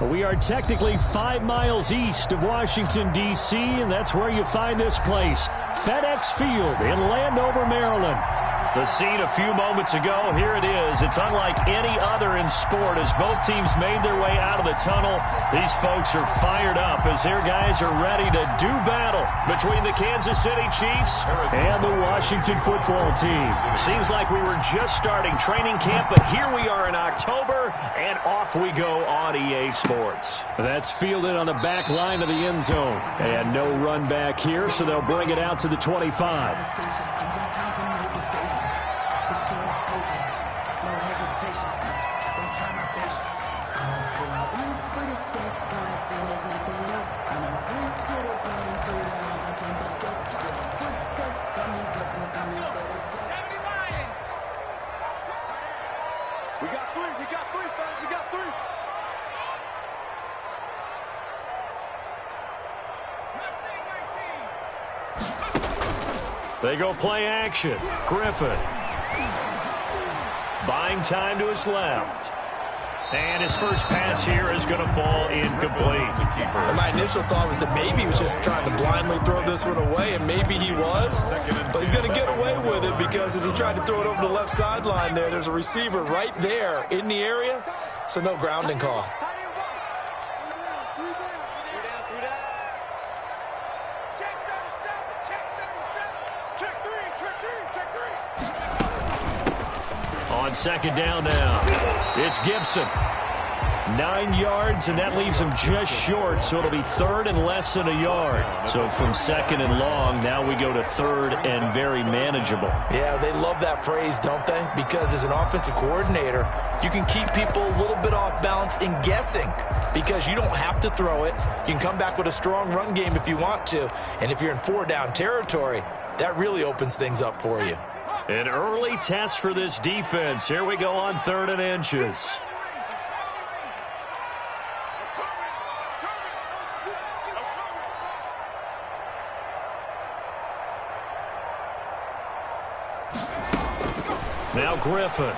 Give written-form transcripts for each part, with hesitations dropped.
We are technically 5 miles east of Washington, D.C., and that's where you find this place, FedEx Field in Landover, Maryland. The scene a few moments ago, here it is. It's unlike any other in sport as both teams made their way out of the tunnel. These folks are fired up as their guys are ready to do battle between the Kansas City Chiefs and the Washington football team. Seems like we were just starting training camp, but here we are in October, and off we go on EA Sports. That's fielded on the back line of the end zone. And no run back here, so they'll bring it out to the 25. They go play action. Griffin. Buying time to his left. And his first pass here is going to fall incomplete. And my initial thought was that maybe he was just trying to blindly throw this one away, and maybe he was. But he's going to get away with it because as he tried to throw it over the left sideline there's a receiver right there in the area, so no grounding call. On second down now, it's Gibson. 9 yards, and that leaves him just short, so it'll be third and less than a yard. So from second and long, now we go to third and very manageable. Yeah, they love that phrase, don't they? Because as an offensive coordinator, you can keep people a little bit off balance and guessing because you don't have to throw it. You can come back with a strong run game if you want to, and if you're in 4-down territory, that really opens things up for you. An early test for this defense. Here we go on 3rd and inches. Now Griffin.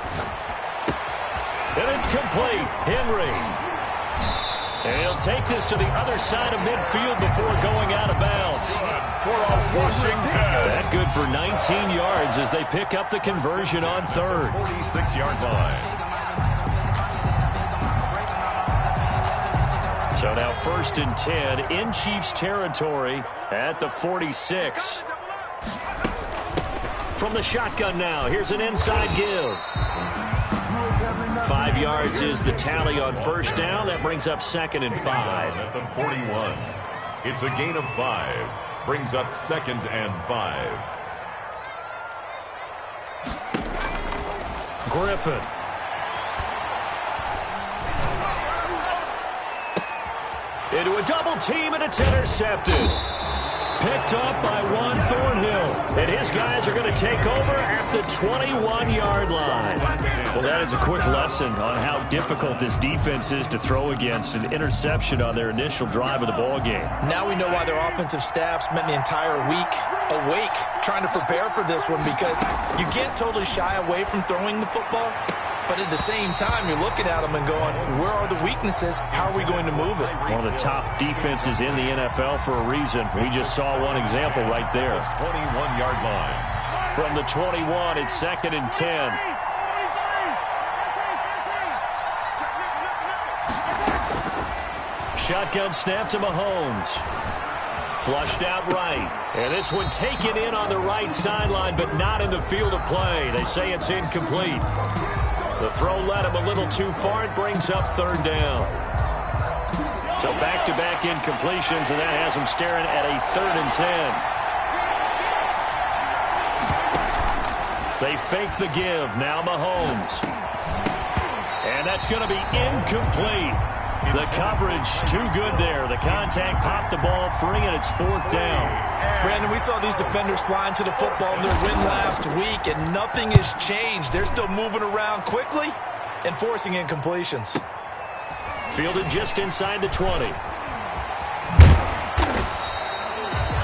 And it's complete. Henry. And he'll take this to the other side of midfield before going out of bounds. That good for 19 yards as they pick up the conversion on 3rd. 46-yard line. So now 1st and 10 in Chiefs territory at the 46. From the shotgun now, here's an inside give. 5 yards is the tally on 1st down. That brings up 2nd and 5. At the 41. It's a gain of 5. Brings up 2nd and 5. Griffin. Into a double team, and it's intercepted. Picked up by Juan Thornhill. And his guys are going to take over at the 21-yard line. Well, that is a quick lesson on how difficult this defense is to throw against. An interception on their initial drive of the ballgame. Now we know why their offensive staff spent the entire week awake trying to prepare for this one, because you can't totally shy away from throwing the football. But at the same time, you're looking at them and going, where are the weaknesses? How are we going to move it? One of the top defenses in the NFL for a reason. We just saw one example right there. 21-yard line. From the 21, it's 2nd and 10. Shotgun snap to Mahomes. Flushed out right. And this one taken in on the right sideline, but not in the field of play. They say it's incomplete. The throw led him a little too far. It brings up 3rd down. So back-to-back incompletions, and that has him staring at a 3rd and 10. They fake the give. Now Mahomes. And that's going to be incomplete. The coverage too good there. The contact popped the ball free, and it's 4th down. Brandon, we saw these defenders flying to the football in their win last week, and nothing has changed. They're still moving around quickly and forcing incompletions. Fielded just inside the 20.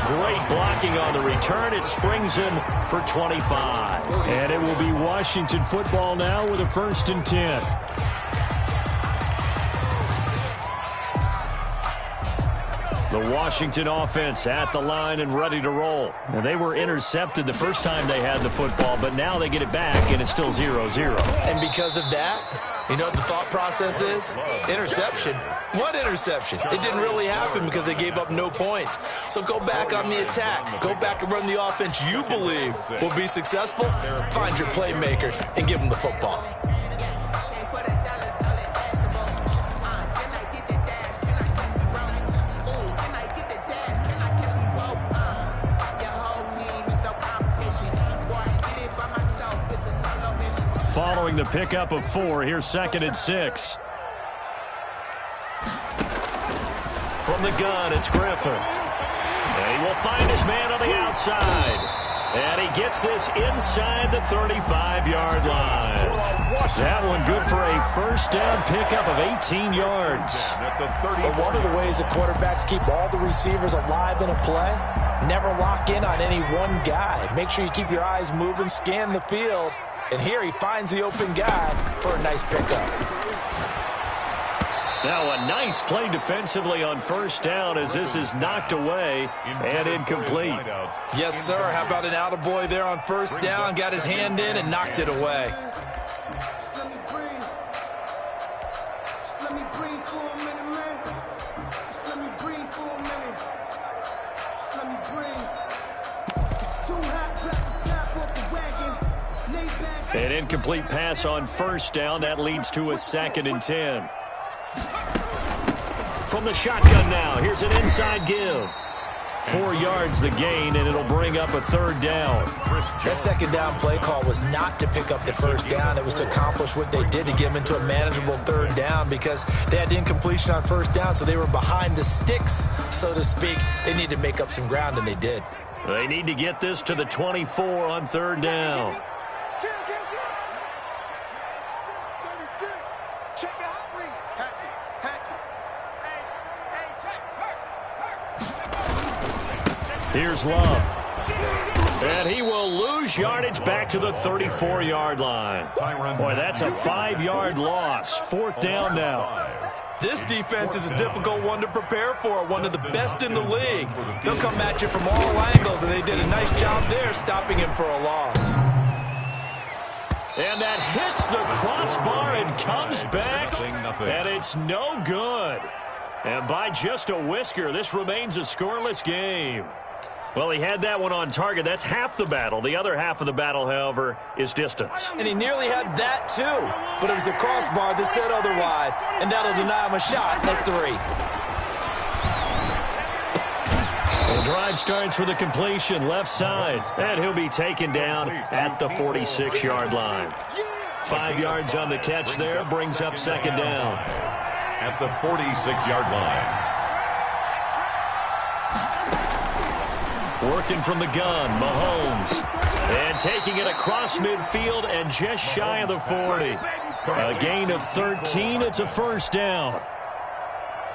Great blocking on the return. It springs him for 25. And it will be Washington football now with a 1st and 10. The Washington offense at the line and ready to roll. Now, they were intercepted the first time they had the football, but now they get it back, and it's still 0-0. And because of that, you know what the thought process is? Interception. What interception? It didn't really happen because they gave up no points. So go back on the attack. Go back and run the offense you believe will be successful. Find your playmakers and give them the football. Following the pickup of 4, here's 2nd and 6. From the gun, it's Griffin. And he will find his man on the outside. And he gets this inside the 35-yard line. That one good for a first down pickup of 18 yards. But one of the ways that quarterbacks keep all the receivers alive in a play, never lock in on any one guy. Make sure you keep your eyes moving, scan the field. And here he finds the open guy for a nice pickup. Now a nice play defensively on first down as this is knocked away and incomplete. Yes, sir. How about an attaboy there on first down? Got his hand in and knocked it away. An incomplete pass on first down. That leads to a 2nd and 10. From the shotgun now, here's an inside give. 4 yards the gain, and it'll bring up a 3rd down. That second down play call was not to pick up the first down. It was to accomplish what they did to get them into a manageable 3rd down because they had incompletion on first down, so they were behind the sticks, so to speak. They needed to make up some ground, and they did. They need to get this to the 24 on 3rd down. Here's Love. And he will lose yardage back to the 34-yard line. Boy, that's a 5-yard loss. 4th down now. This defense is a difficult one to prepare for, one of the best in the league. They'll come at you from all angles, and they did a nice job there stopping him for a loss. And that hits the crossbar and comes back, and it's no good. And by just a whisker, this remains a scoreless game. Well, he had that one on target. That's half the battle. The other half of the battle, however, is distance. And he nearly had that, too. But it was the crossbar that said otherwise. And that'll deny him a shot at 3. The drive starts with a completion left side. And he'll be taken down at the 46-yard line. 5 yards on the catch there. Brings up 2nd down. At the 46-yard line. Working from the gun, Mahomes. And taking it across midfield and just shy of the 40. A gain of 13. It's a first down.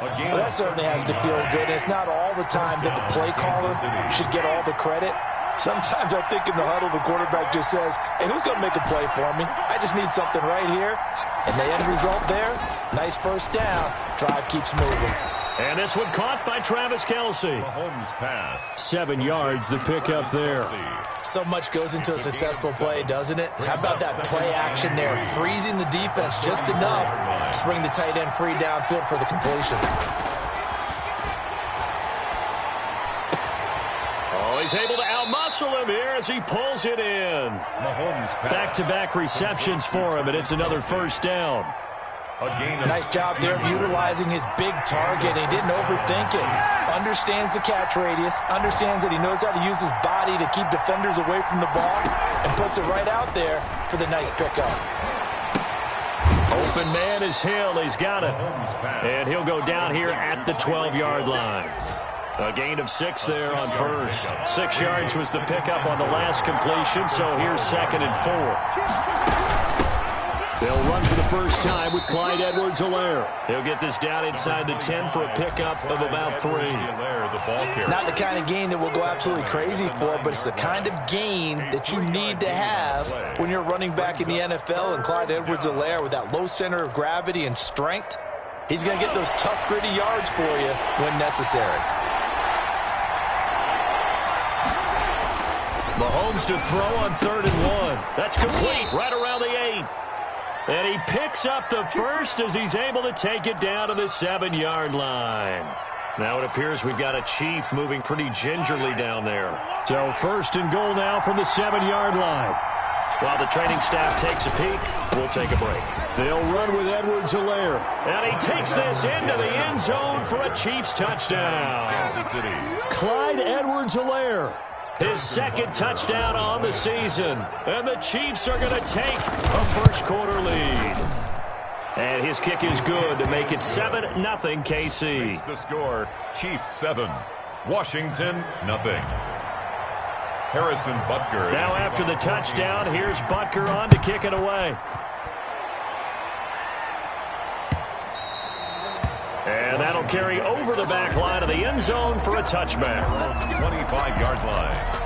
Well, that certainly has to feel good. It's not all the time that the play caller should get all the credit. Sometimes I think in the huddle, the quarterback just says, hey, who's going to make a play for me? I just need something right here. And the end result there, nice first down. Drive keeps moving. And this one caught by Travis Kelce. Mahomes pass. 7 yards, the pickup there. So much goes into a successful play, doesn't it? How about that play action there? Freezing the defense just enough to bring the tight end free downfield for the completion. Oh, he's able to outmuscle him here as he pulls it in. Back-to-back receptions for him, and it's another first down. Nice job there utilizing his big target. He didn't overthink it. Understands the catch radius. Understands that he knows how to use his body to keep defenders away from the ball. And puts it right out there for the nice pickup. Open man is Hill. He's got it. And he'll go down here at the 12-yard line. A gain of 6 there on first. 6 yards was the pickup on the last completion. So here's 2nd and 4. They'll run for the first time with Clyde Edwards-Helaire. He'll get this down inside the 10 for a pickup of about 3. Not the kind of gain that we'll go absolutely crazy for, but it's the kind of gain that you need to have when you're running back in the NFL. And Clyde Edwards-Helaire, with that low center of gravity and strength, he's going to get those tough, gritty yards for you when necessary. Mahomes to throw on 3rd and 1. That's complete right around the 8. And he picks up the first as he's able to take it down to the 7-yard line. Now it appears we've got a Chief moving pretty gingerly down there. So 1st and goal now from the 7-yard line. While the training staff takes a peek, we'll take a break. They'll run with Edwards-Helaire. And he takes this into the end zone for a Chiefs touchdown. Kansas City. Clyde Edwards-Helaire. His 2nd touchdown on the season. And the Chiefs are going to take a first-quarter lead. And his kick is good to make it 7-0 KC. The score, Chiefs 7, Washington 0. Harrison Butker. Now after the touchdown, here's Butker on to kick it away. And that'll carry over the back line of the end zone for a touchback. 25-yard line.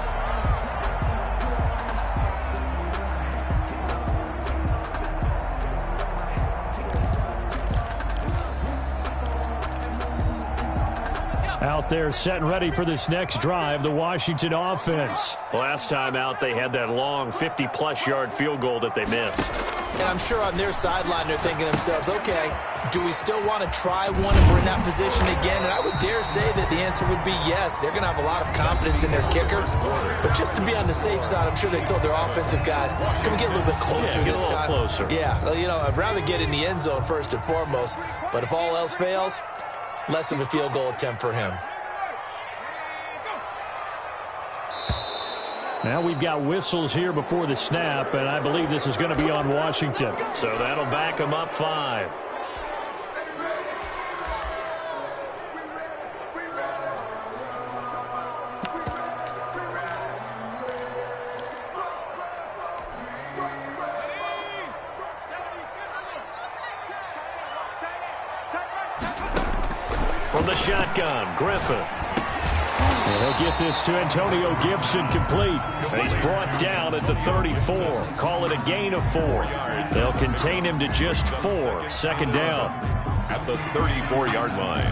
Out there set and ready for this next drive, the Washington offense. Last time out, they had that long 50-plus yard field goal that they missed. And I'm sure on their sideline they're thinking to themselves, okay, do we still want to try one if we're in that position again? And I would dare say that the answer would be yes. They're going to have a lot of confidence in their kicker. But just to be on the safe side, I'm sure they told their offensive guys, can we get a little bit closer this time? Closer. Yeah, you know, I'd rather get in the end zone first and foremost. But if all else fails, less of a field goal attempt for him. Now we've got whistles here before the snap, and I believe this is going to be on Washington. So that'll back them up 5. From the shotgun, Griffin. And he'll get this to Antonio Gibson complete. And he's brought down at the 34. Call it a gain of 4. They'll contain him to just 4. 2nd down. At the 34-yard line.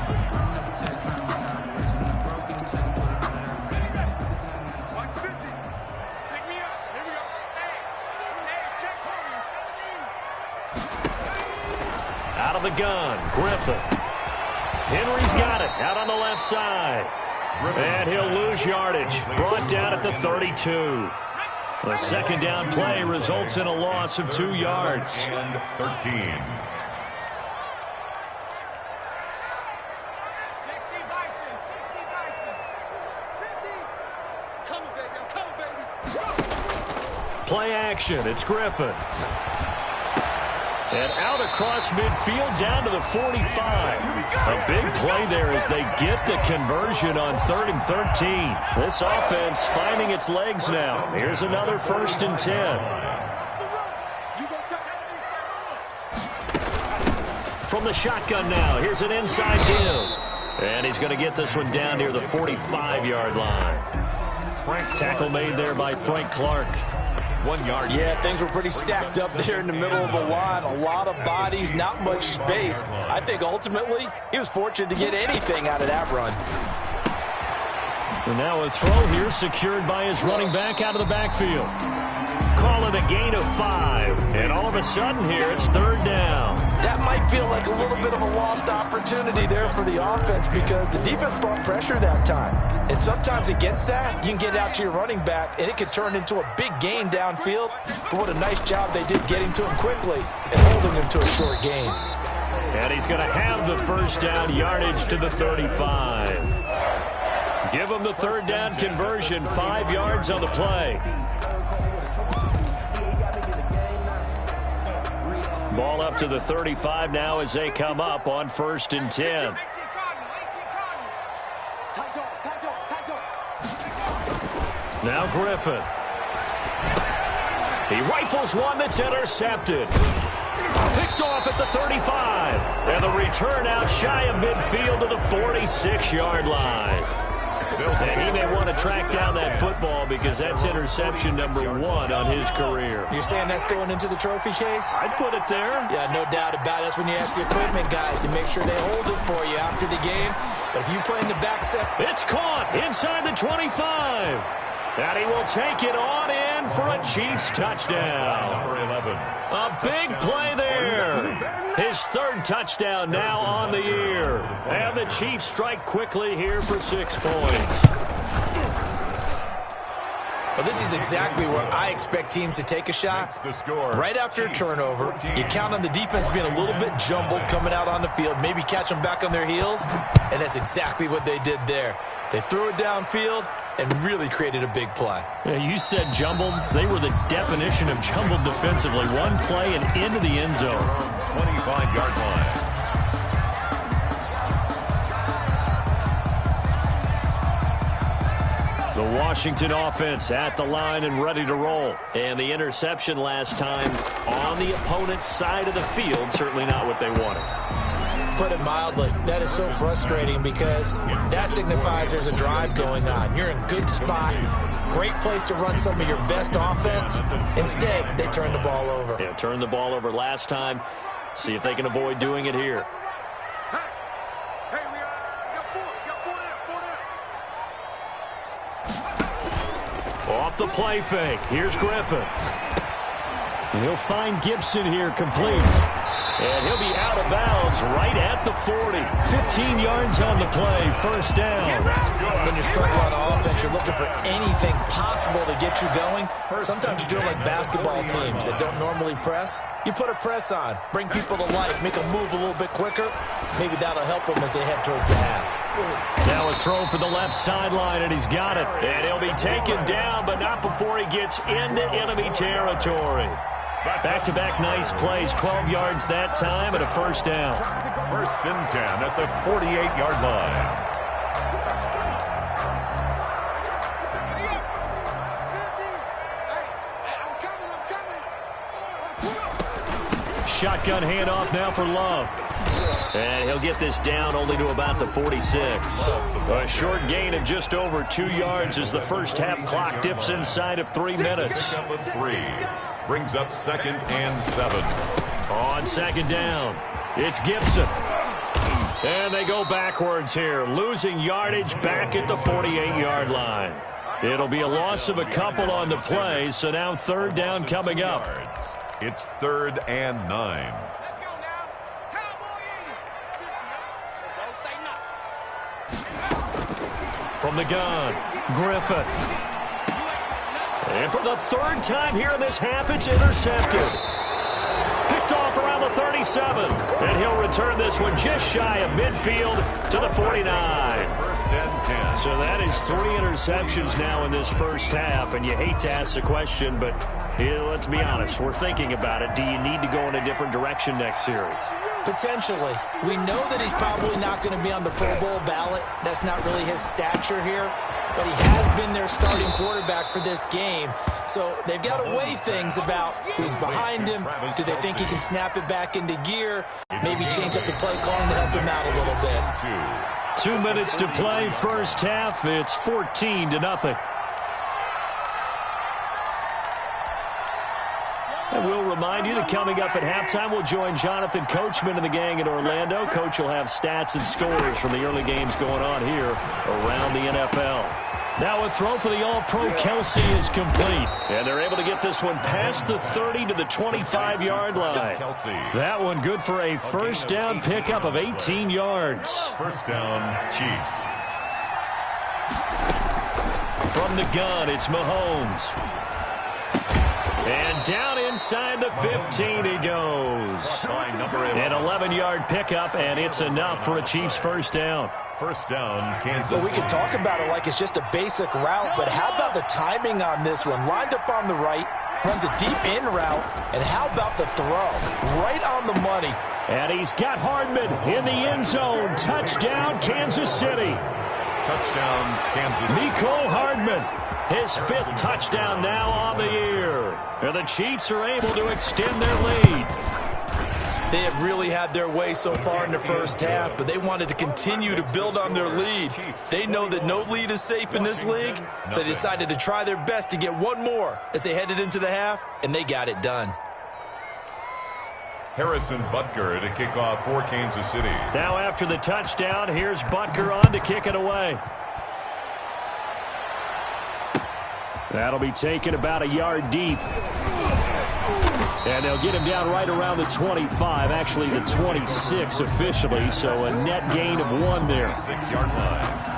Out of the gun, Griffin. Henry's got it out on the left side. And he'll lose yardage. Brought down at the 32. The 2nd down play results in a loss of 2 yards. And 13. Play action. It's Griffin. And out across midfield down to the 45. A big play there as they get the conversion on 3rd and 13. This offense finding its legs now. Here's another 1st and 10. From the shotgun now, here's an inside give. And he's going to get this one down near the 45-yard line. Tackle made there by Frank Clark. 1 yard. Yeah, things were pretty stacked up there in the middle of the line. A lot of bodies, not much space. I think ultimately he was fortunate to get anything out of that run. And now a throw here secured by his running back out of the backfield. Call it a gain of 5. And all of a sudden here, it's 3rd down. That might feel like a little bit of a lost opportunity there for the offense because the defense brought pressure that time. And sometimes against that, you can get out to your running back, and it could turn into a big gain downfield. But what a nice job they did getting to him quickly and holding him to a short gain. And he's going to have the 1st down yardage to the 35. Give him the 3rd down conversion, 5 yards on the play. Ball up to the 35 now as they come up on 1st and 10. Now Griffin. He rifles one that's intercepted. Picked off at the 35. And the return out shy of midfield to the 46-yard line. And he may want to track down that football because that's interception number 1 on his career. You're saying that's going into the trophy case? I'd put it there. Yeah, no doubt about it. That's when you ask the equipment guys to make sure they hold it for you after the game. But if you play in the back set... It's caught inside the 25. And he will take it on in for a Chiefs touchdown. Number 11. A big play there. His third touchdown now on the year. And the Chiefs strike quickly here for 6 points. Well, this is exactly where I expect teams to take a shot. Right after a turnover, you count on the defense being a little bit jumbled coming out on the field, maybe catch them back on their heels, and that's exactly what they did there. They threw it downfield and really created a big play. Yeah, you said jumbled. They were the definition of jumbled defensively. One play and into the end zone. 25-yard line. The Washington offense at the line and ready to roll. And the interception last time on the opponent's side of the field, certainly not what they wanted. Put it mildly, that is so frustrating because that signifies there's a drive going on. You're in good spot, great place to run some of your best offense. Instead, they turn the ball over. Yeah, turned the ball over last time. See if they can avoid doing it here. Off the play fake. Here's Griffin. And he'll find Gibson here complete. And he'll be out of bounds right at the 40. 15 yards on the play. First down. When you're struggling on offense, you're looking for anything possible to get you going. Sometimes you're doing like basketball teams that don't normally press. You put a press on, bring people to life, make them move a little bit quicker. Maybe that'll help them as they head towards the half. Now a throw for the left sideline, and he's got it. And he'll be taken down, but not before he gets into enemy territory. Back-to-back nice plays, 12 yards that time, and a first down. First and 10 at the 48-yard line. Shotgun handoff now for Love. And he'll get this down only to about the 46. A short gain of just over 2 yards as the first half clock dips inside of 3 minutes. Brings up second and 7. On second down, it's Gibson. And they go backwards here, losing yardage back at the 48-yard line. It'll be a loss of a couple on the play, so now third down coming up. It's 3rd and 9. From the gun, Griffin. And for the third time here in this half, it's intercepted. Picked off around the 37. And he'll return this one just shy of midfield to the 49. First and 10. So that is 3 interceptions now in this first half. And you hate to ask the question, but let's be honest. We're thinking about it. Do you need to go in a different direction next series? Potentially. We know that he's probably not going to be on the Pro Bowl ballot. That's not really his stature here. But he has been their starting quarterback for this game. So they've got to weigh things about who's behind him. Do they think he can snap it back into gear? Maybe change up the play calling to help him out a little bit. 2 minutes to play first half. It's 14-0. And we'll remind you that coming up at halftime, we'll join Jonathan Coachman and the gang in Orlando. Coach will have stats and scores from the early games going on here around the NFL. Now a throw for the All-Pro Kelsey is complete. And they're able to get this one past the 30 to the 25-yard line. That one good for a first down pickup of 18 yards. First down, Chiefs. From the gun, it's Mahomes. And down inside the 15 he goes. An 11-yard pickup, and it's enough for a Chiefs first down. First down, Kansas. Well, we can talk about it like it's just a basic route, but how about the timing on this one? Lined up on the right, runs a deep in route, and how about the throw? Right on the money. And he's got Hardman in the end zone. Touchdown, Kansas City. Touchdown, Kansas City. Mecole Hardman. His 5th touchdown now on the year. And the Chiefs are able to extend their lead. They have really had their way so far in the first half, but they wanted to continue to build on their lead. They know that no lead is safe in this league, so they decided to try their best to get one more as they headed into the half, and they got it done. Harrison Butker to kick off for Kansas City. Now after the touchdown, here's Butker on to kick it away. That'll be taken about a yard deep. And they'll get him down right around the 25, actually the 26 officially, so a net gain of 1 there. 6-yard line.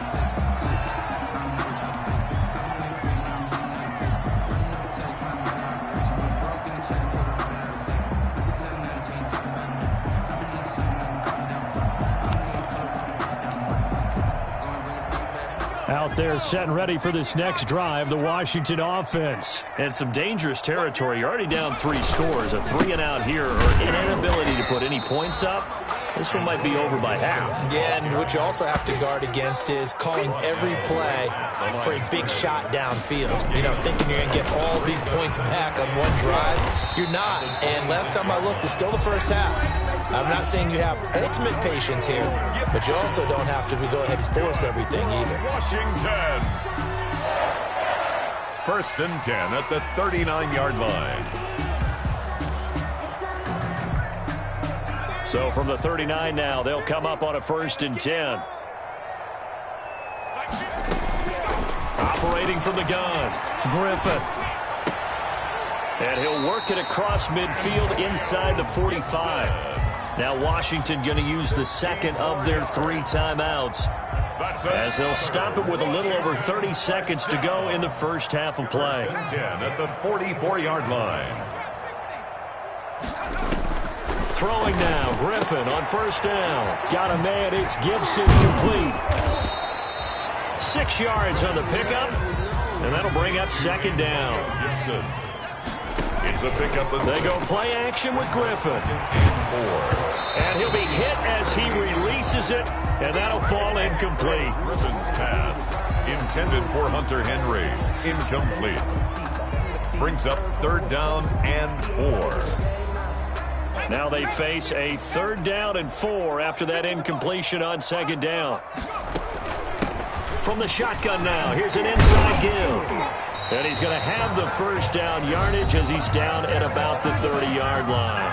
Out there set and ready for this next drive, the Washington offense. And some dangerous territory. You're already down 3 scores. A 3-and-out here or an inability to put any points up. This one might be over by half. Yeah, and what you also have to guard against is calling every play for a big shot downfield. You know, thinking you're going to get all these points back on one drive. You're not. And last time I looked, it's still the first half. I'm not saying you have ultimate patience here, but you also don't have to go ahead and force everything either. Washington. 1st and 10 at the 39-yard line. So from the 39 now, they'll come up on a 1st and 10. Operating from the gun, Griffin. And he'll work it across midfield inside the 45. Now Washington going to use the second of their 3 timeouts as they'll stop it with a little over 30 seconds to go in the first half of play. 10 at the 44-yard line. Throwing now, Griffin on 1st down. Got a man, it's Gibson, complete. 6 yards on the pickup, and that'll bring up 2nd down. Gibson. It's a pickup. They go play action with Griffin. 4. And he'll be hit as he releases it, and that'll fall incomplete. Griffin's pass intended for Hunter Henry. Incomplete. Brings up 3rd down and 4. Now they face a 3rd down and 4 after that incompletion on 2nd down. From the shotgun now, here's an inside give. And he's going to have the 1st down yardage as he's down at about the 30-yard line.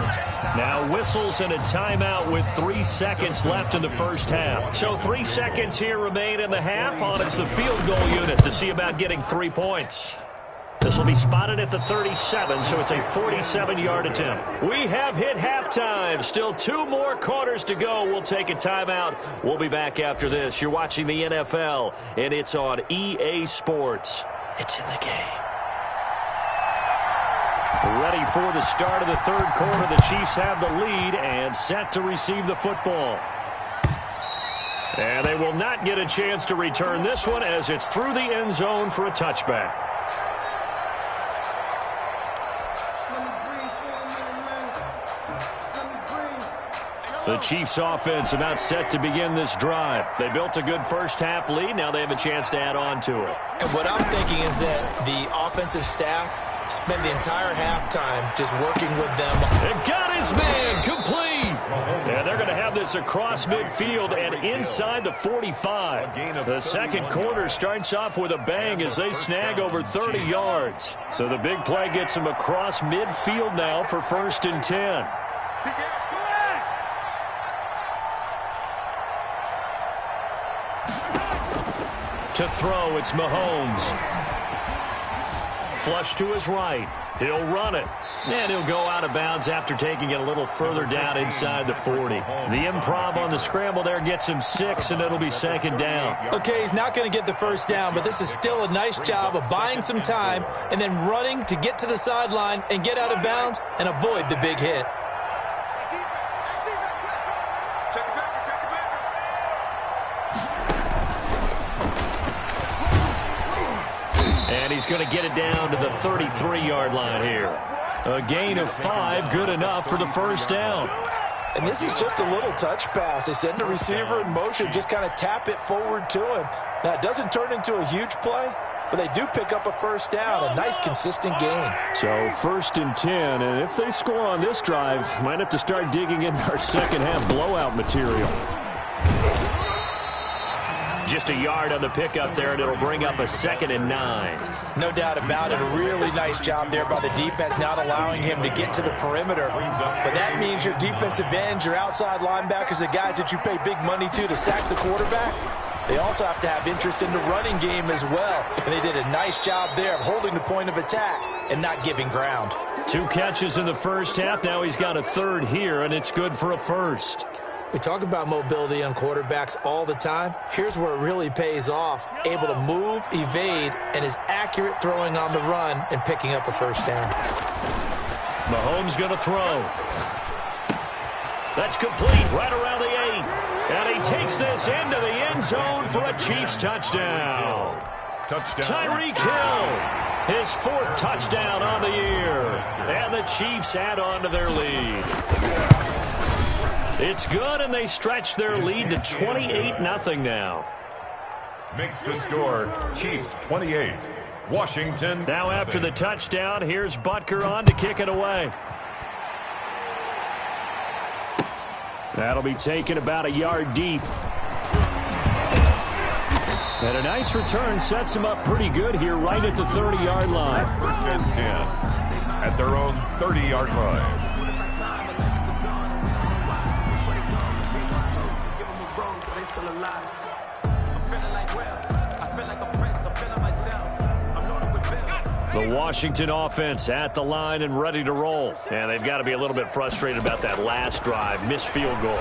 Now whistles and a timeout with 3 seconds left in the first half. So 3 seconds here remain in the half. On it's the field goal unit to see about getting 3 points. This will be spotted at the 37, so it's a 47-yard attempt. We have hit halftime. Still 2 more quarters to go. We'll take a timeout. We'll be back after this. You're watching the NFL, and it's on EA Sports. It's in the game. Ready for the start of the 3rd quarter. The Chiefs have the lead and set to receive the football. And they will not get a chance to return this one as it's through the end zone for a touchback. The Chiefs offense about set to begin this drive. They built a good first half lead. Now they have a chance to add on to it. And what I'm thinking is that the offensive staff spent the entire halftime just working with them. And got his man complete. And they're going to have this across midfield and inside the 45. The 2nd quarter starts off with a bang as they snag over 30 yards. So the big play gets them across midfield now for 1st and 10. To throw, it's Mahomes. Flush to his right. He'll run it. And he'll go out of bounds after taking it a little further down inside the 40. The improv on the scramble there gets him 6, and it'll be 2nd down. Okay, he's not going to get the 1st down, but this is still a nice job of buying some time and then running to get to the sideline and get out of bounds and avoid the big hit. And he's going to get it down to the 33-yard line here. A gain of 5, good enough for the 1st down. And this is just a little touch pass. They send the receiver in motion, just kind of tap it forward to him. Now, it doesn't turn into a huge play, but they do pick up a 1st down, a nice, consistent gain. So 1st and 10, and if they score on this drive, might have to start digging into our second half blowout material. Just a yard on the pickup there, and it'll bring up a 2nd and 9. No doubt about it. A really nice job there by the defense, not allowing him to get to the perimeter. But that means your defensive ends, your outside linebackers, the guys that you pay big money to sack the quarterback, they also have to have interest in the running game as well. And they did a nice job there of holding the point of attack and not giving ground. 2 catches in the first half. Now he's got a third here, and it's good for a first. We talk about mobility on quarterbacks all the time. Here's where it really pays off. Able to move, evade, and is accurate throwing on the run and picking up a first down. Mahomes going to throw. That's complete right around the 8. And he takes this into the end zone for a Chiefs touchdown. Tyreek Hill, his 4th touchdown on the year. And the Chiefs add on to their lead. It's good, and they stretch their lead to 28-0 now. Makes the score Chiefs 28, Washington. Now after the touchdown, here's Butker on to kick it away. That'll be taken about a yard deep. And a nice return sets him up pretty good here right at the 30-yard line. 1st and 10 at their own 30-yard line. The Washington offense at the line and ready to roll. And they've got to be a little bit frustrated about that last drive, missed field goal.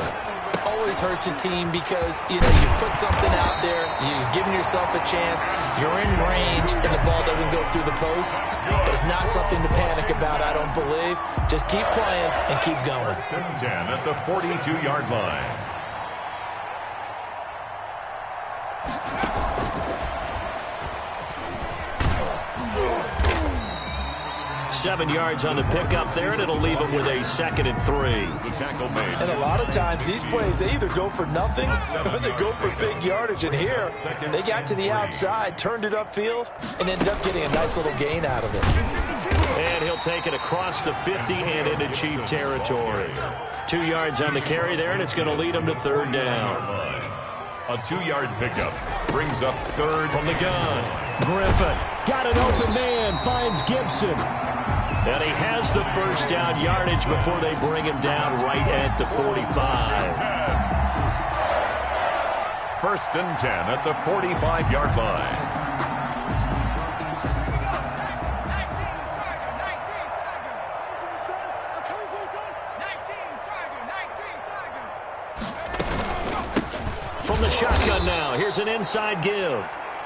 Always hurts a team because, you put something out there, you're giving yourself a chance, you're in range, and the ball doesn't go through the post. But it's not something to panic about, I don't believe. Just keep playing and keep going. 1st and 10 at the 42-yard line. 7 yards on the pickup there, and it'll leave them with a 2nd and 3. The tackle made. And a lot of times these plays, they either go for nothing or they go for big yardage. And here, they got to the outside, turned it upfield, and ended up getting a nice little gain out of it. And he'll take it across the 50 and into Chief territory. 2 yards on the carry there, and it's going to lead them to 3rd down. A 2-yard pickup brings up 3rd from the gun. Griffin got an open man, finds Gibson. And he has the first down yardage before they bring him down right at the 45. 1st and 10 at the 45-yard line. From the shotgun now, here's an inside give.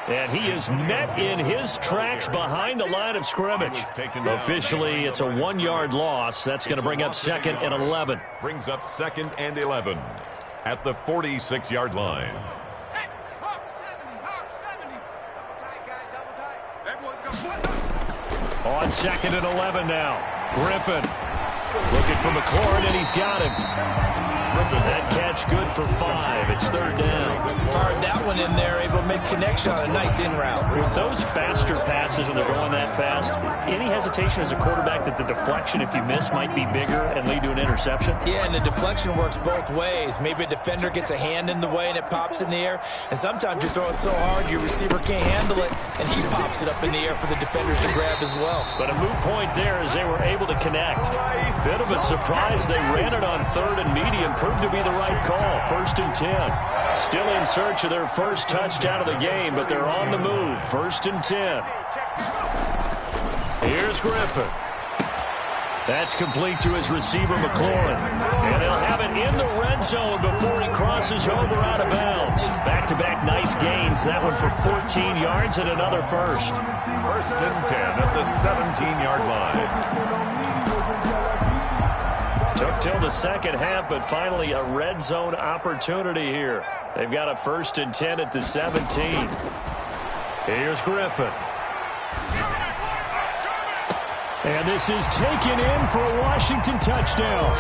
And he is met in his tracks behind the line of scrimmage. Officially, it's a 1-yard loss. That's going to bring up 2nd and 11. Brings up 2nd and 11 at the 46-yard line. On 2nd and 11 now. Griffin looking for McLaurin, and he's got him. That catch good for 5. It's 3rd down. Fired that one in there, able to make connection on a nice in route. With those faster passes when they're going that fast, any hesitation as a quarterback that the deflection, if you miss, might be bigger and lead to an interception? Yeah, and the deflection works both ways. Maybe a defender gets a hand in the way and it pops in the air. And sometimes you throw it so hard your receiver can't handle it, and he pops it up in the air for the defenders to grab as well. But a moot point there as they were able to connect. Bit of a surprise. They ran it on 3rd and medium. Proved to be the right call. 1st and 10. Still in search of their first touchdown of the game, but they're on the move. 1st and 10. Here's Griffin. That's complete to his receiver, McLaurin. And they'll have it in the red zone before he crosses over out of bounds. Back-to-back nice gains. That one for 14 yards and another first. 1st and 10 at the 17-yard line. Took till the second half, but finally a red zone opportunity here. They've got a 1st and 10 at the 17. Here's Griffin. And this is taken in for a Washington touchdown.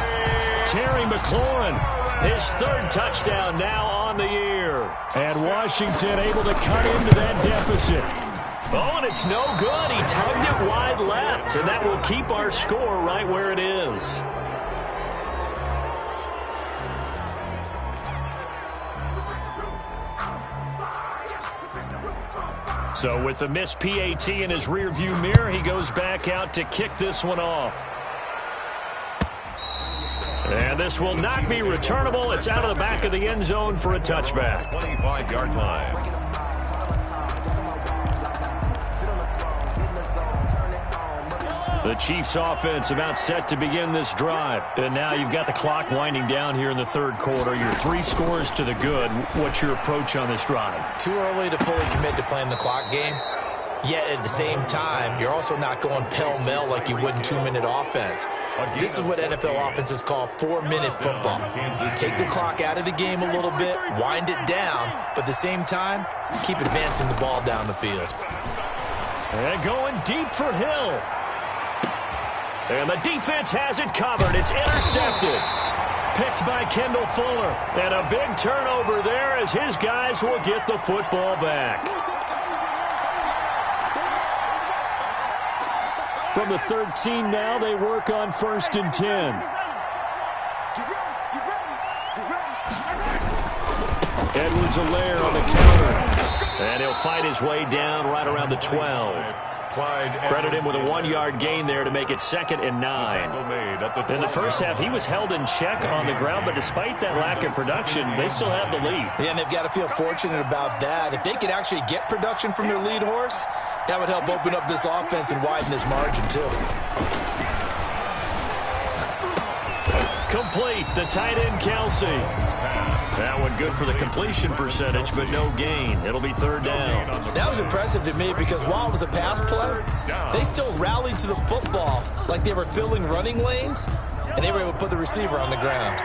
Terry McLaurin, his 3rd touchdown now on the year. And Washington able to cut into that deficit. Oh, and it's no good. He tugged it wide left, and that will keep our score right where it is. So with the missed PAT in his rearview mirror, he goes back out to kick this one off. And And this will not be returnable. It's out of the back of the end zone for a touchback. 25-yard line. The Chiefs offense about set to begin this drive. And now you've got the clock winding down here in the third quarter. You're 3 scores to the good. What's your approach on this drive? Too early to fully commit to playing the clock game. Yet at the same time, you're also not going pell-mell like you would in 2-minute offense. This is what NFL offenses call 4-minute football. Take the clock out of the game a little bit, wind it down, but at the same time, keep advancing the ball down the field. And going deep for Hill. And the defense has it covered. It's intercepted. Picked by Kendall Fuller. And a big turnover there as his guys will get the football back. From the 13 now, they work on 1st and 10. Edwards-Helaire on the counter. And he'll fight his way down right around the 12. Credit him with a 1-yard gain there to make it 2nd and 9. In the first half, he was held in check on the ground, but despite that lack of production, they still have the lead. Yeah, and they've got to feel fortunate about that. If they could actually get production from their lead horse, that would help open up this offense and widen this margin, too. Complete, the tight end, Kelsey. That one good for the completion percentage, but no gain. It'll be 3rd down. That was impressive to me because while it was a pass play, they still rallied to the football like they were filling running lanes, and they were able to put the receiver on the ground.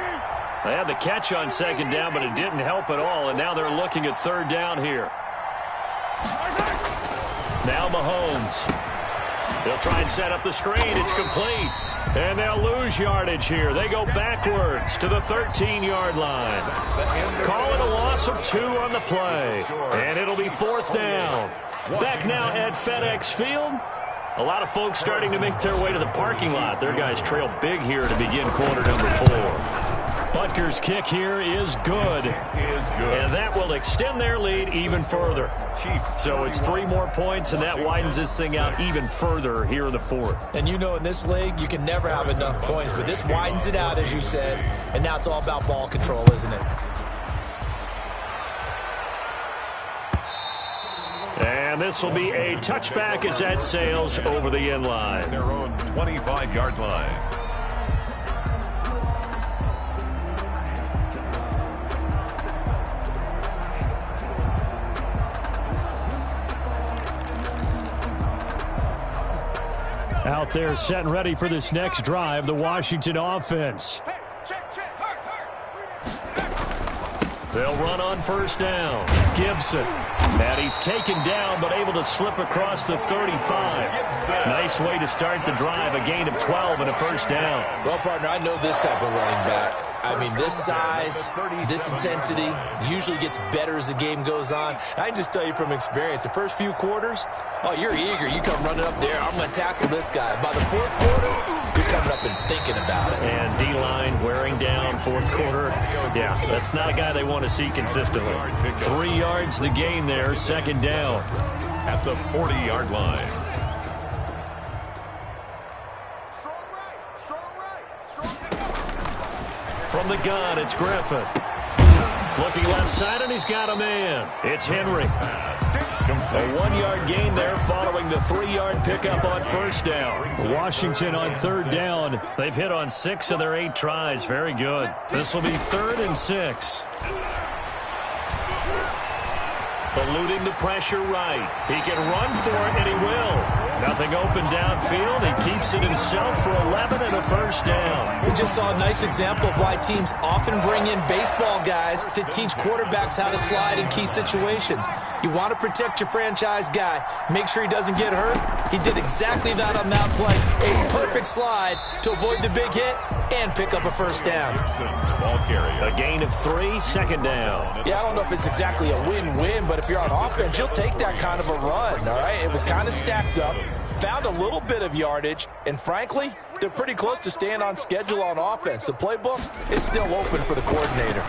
They had the catch on 2nd down, but it didn't help at all, and now they're looking at 3rd down here. Now Mahomes. They'll try and set up the screen. It's complete. And they'll lose yardage here. They go backwards to the 13-yard line. Call it a loss of 2 on the play. And it'll be 4th down. Back now at FedEx Field. A lot of folks starting to make their way to the parking lot. Their guys trail big here to begin quarter number 4. Butker's kick here is good. And that will extend their lead even further. So it's 3 more points, and that widens this thing out even further here in the 4th. And you know in this league, you can never have enough points, but this widens it out, as you said, and now it's all about ball control, isn't it? And this will be a touchback as that sails over the end line. Their own 25-yard line. Out there set and ready for this next drive, the Washington offense. They'll run on 1st down. Gibson. And he's taken down, but able to slip across the 35. Nice way to start the drive. A gain of 12 and a 1st down. Well, partner, I know this type of running back. I mean, this size, this intensity usually gets better as the game goes on. I can just tell you from experience, the first few quarters, oh, you're eager. You come running up there. I'm going to tackle this guy. By the 4th quarter, you're coming up and thinking about it. And D-line wearing down 4th quarter. Yeah, that's not a guy they want to see consistently. 3 yards the gain there, 2nd down. At the 40-yard line. From the gun, it's Griffin. Looking left side, and he's got a man. It's Henry. A 1-yard gain there following the 3-yard pickup on 1st down. Washington on 3rd down. They've hit on 6 of their 8 tries. Very good. This will be 3rd and 6. Eluding the pressure right. He can run for it, and he will. Nothing open downfield. He keeps it himself for 11 and a 1st down. We just saw a nice example of why teams often bring in baseball guys to teach quarterbacks how to slide in key situations. You want to protect your franchise guy. Make sure he doesn't get hurt. He did exactly that on that play. A perfect slide to avoid the big hit and pick up a 1st down. A gain of 3, 2nd down. Yeah, I don't know if it's exactly a win-win, but if you're on offense, you'll take that kind of a run, all right? It was kind of stacked up, found a little bit of yardage, and frankly, they're pretty close to staying on schedule on offense. The playbook is still open for the coordinator.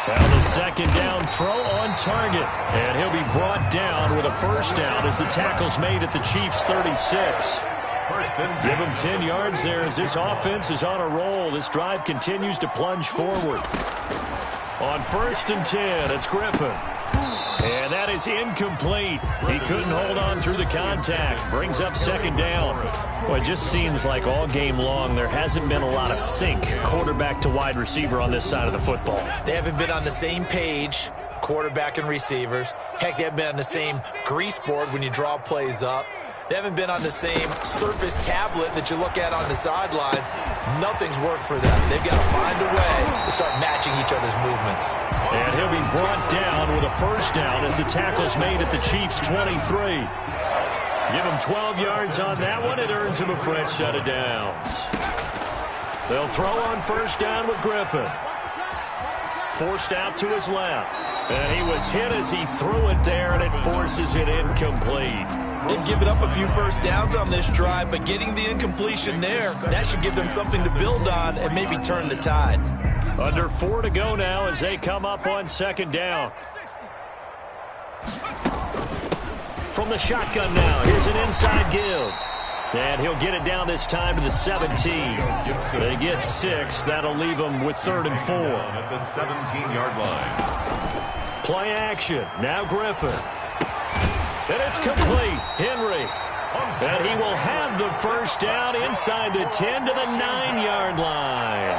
Well, the 2nd down throw on target, and he'll be brought down with a 1st down as the tackle's made at the Chiefs' 36. Give him 10 yards there as this offense is on a roll. This drive continues to plunge forward. On 1st and 10, it's Griffin. And that is incomplete. He couldn't hold on through the contact. Brings up 2nd down. Well, it just seems like all game long there hasn't been a lot of sync quarterback to wide receiver on this side of the football. They haven't been on the same page, quarterback and receivers. Heck, they haven't been on the same grease board when you draw plays up. They haven't been on the same Surface tablet that you look at on the sidelines. Nothing's worked for them. They've got to find a way to start matching each other's movements. And he'll be brought down with a 1st down as the tackle's made at the Chiefs' 23. Give him 12 yards on that one. It earns him a fresh set of downs. They'll throw on 1st down with Griffin. Forced out to his left. And he was hit as he threw it there, and it forces it incomplete. They've given up a few 1st downs on this drive, but getting the incompletion there, that should give them something to build on and maybe turn the tide. Under 4 to go now as they come up on 2nd down. From the shotgun now, here's an inside give. And he'll get it down this time to the 17. They get 6. That'll leave them with 3rd and 4. At the 17-yard line. Play action. Now Griffin. And it's complete. Henry. And he will have the 1st down inside the 10 to the 9-yard line.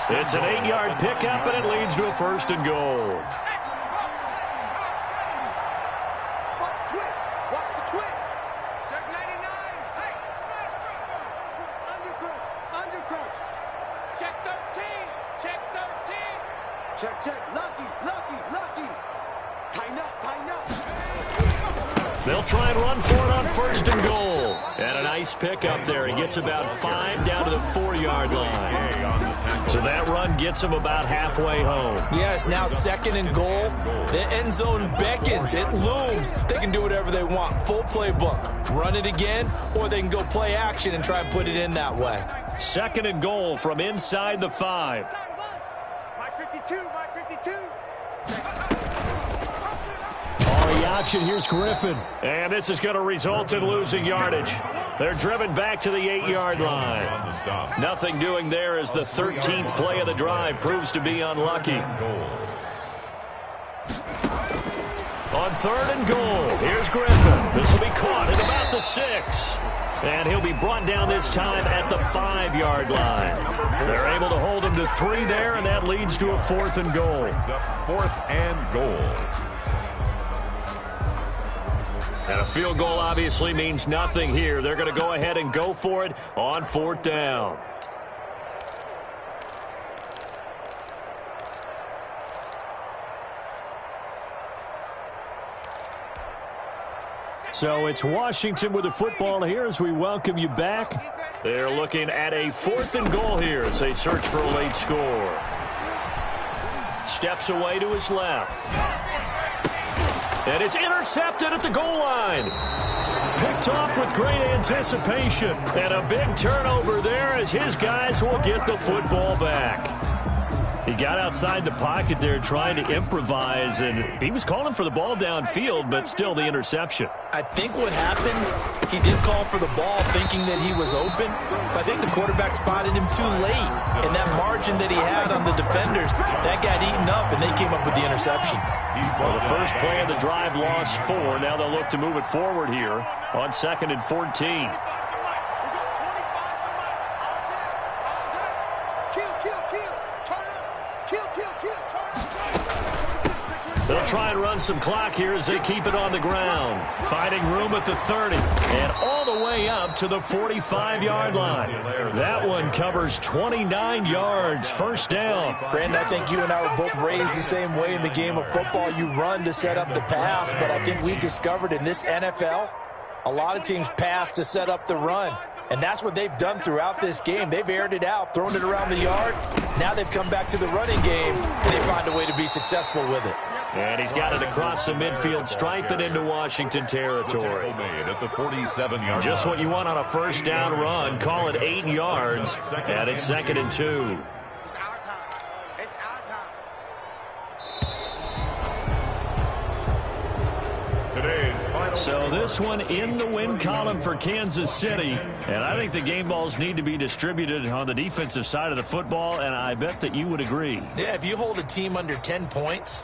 It's an 8-yard pickup, and it leads to a 1st and goal. They'll try and run for it on 1st and goal. And a nice pick up there. He gets about 5 down to the 4-yard line. So that run gets him about halfway home. Yes, now 2nd and goal. The end zone beckons. It looms. They can do whatever they want. Full playbook. Run it again, or they can go play action and try and put it in that way. 2nd and goal from inside the 5. Mike 52, Mike 52. Option, here's Griffin. And this is going to result in losing yardage. They're driven back to the 8-yard line. Nothing doing there as the 13th play of the drive proves to be unlucky. On 3rd and goal, here's Griffin. This will be caught at about the 6. And he'll be brought down this time at the 5-yard line. They're able to hold him to 3 there, and that leads to a 4th and goal. 4th and goal. And a field goal obviously means nothing here. They're going to go ahead and go for it on 4th down. So it's Washington with the football here as we welcome you back. They're looking at a 4th and goal here as they search for a late score. Steps away to his left. And it's intercepted at the goal line. Picked off with great anticipation. And a big turnover there as his guys will get the football back. He got outside the pocket there trying to improvise, and he was calling for the ball downfield, but still the interception. I think what happened, he did call for the ball thinking that he was open, but I think the quarterback spotted him too late. And that margin that he had on the defenders, that got eaten up, and they came up with the interception. Well, the first play of the drive lost 4. Now they'll look to move it forward here on 2nd and 14. They'll try and run some clock here as they keep it on the ground. Finding room at the 30 and all the way up to the 45-yard line. That one covers 29 yards. 1st down. Brandon, I think you and I were both raised the same way in the game of football. You run to set up the pass, but I think we discovered in this NFL, a lot of teams pass to set up the run. And that's what they've done throughout this game. They've aired it out, thrown it around the yard. Now they've come back to the running game, and they find a way to be successful with it. And he's got it across the midfield stripe and into Washington territory. At the 47-yard Just what you want on a 1st down run. Call it 8 yards, and it's 2nd and 2. It's our time. It's our time. Today's final So this one in the win column for Kansas City. And I think the game balls need to be distributed on the defensive side of the football, and I bet that you would agree. Yeah, if you hold a team under 10 points,